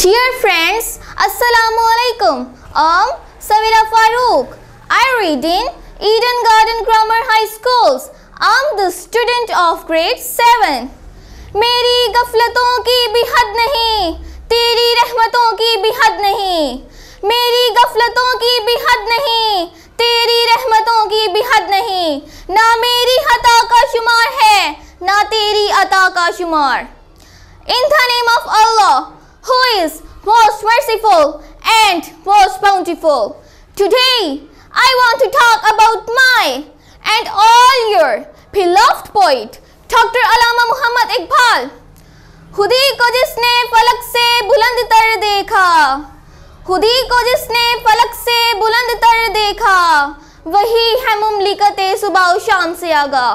Dear friends, Assalamu alaikum. I'm Savira Farooq. I read in Eden Garden Grammar High Schools. I'm the student of grade 7. मेरी गफलतों की भी हद नहीं, तेरी रहमतों की भी हद नहीं। मेरी गफलतों की भी हद नहीं, तेरी रहमतों की भी हद नहीं। ना मेरी अता का शुमार है, ना तेरी अता का शुमार। In the name of Allah, who is most merciful and most bountiful. Today, I want to talk about my and all your beloved poet, Dr. Allama Iqbal. खुदी को जिसने फलक से बुलंद तर देखा, खुदी को जिसने फलक से बुलंद तर देखा, वही है मुमलिकते सुबह शाम से आगा।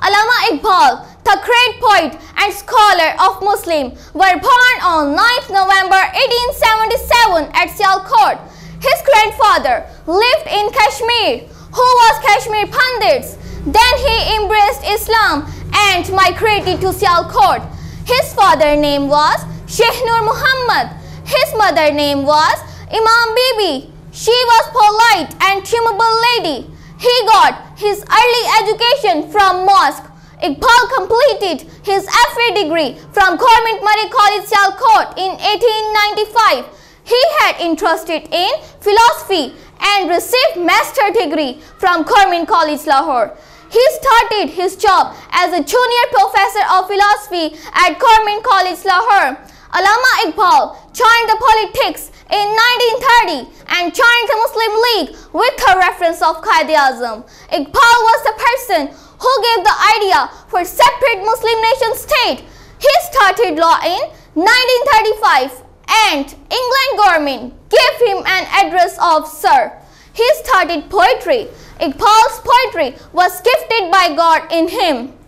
Allama Iqbal, the great poet and scholar of Muslim, were born on 9th November 1877 at Sialkot. His grandfather lived in Kashmir, who was Kashmir Pandits. Then he embraced Islam and migrated to Sialkot. His father's name was Sheikh Nur Muhammad. His mother's name was Imam Bibi. She was polite and timable lady. He got his early education from mosque. Iqbal completed his FA degree from Government Murray College, Sialkot in 1895. He had interested in philosophy and received master degree from Government College, Lahore. He started his job as a junior professor of philosophy at Government College, Lahore. Allama Iqbal joined the politics in 1930 and joined the Muslim League with the reference of Quaid-e-Azam. Iqbal was the person who gave the idea for separate Muslim nation state. He started law in 1935 and England government gave him an address of Sir. He started poetry. Iqbal's poetry was gifted by God in him.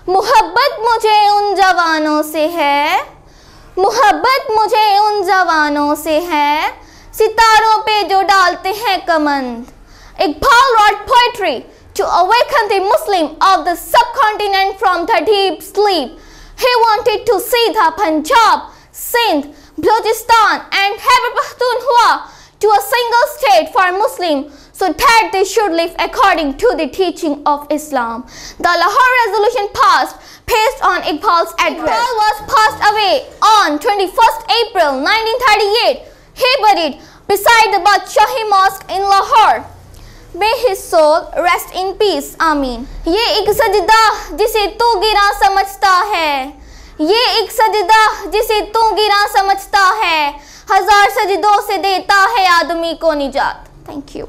मुहब्बत मुझे उन जवानों से है, मुहब्बत मुझे उन जवानों से है, सितारों पे जो डालते हैं कमंद. Iqbal wrote poetry to awaken the Muslim of the subcontinent from the deep sleep. He wanted to see the Punjab, Sindh, Balochistan and Khyber Pakhtunkhwa to a single state for Muslims so that they should live according to the teaching of Islam. The Lahore Resolution passed based on Iqbal's address. Iqbal was passed away on 21st April 1938. He buried beside the Badshahi Mosque in Lahore. May his soul rest in peace. Ameen. ये एक सजदा जिसे तू गिरा समझता है, ये एक सजदा जिसे तू गिरा समझता है, हजार सजदों से देता है आदमी को निजात. Thank you.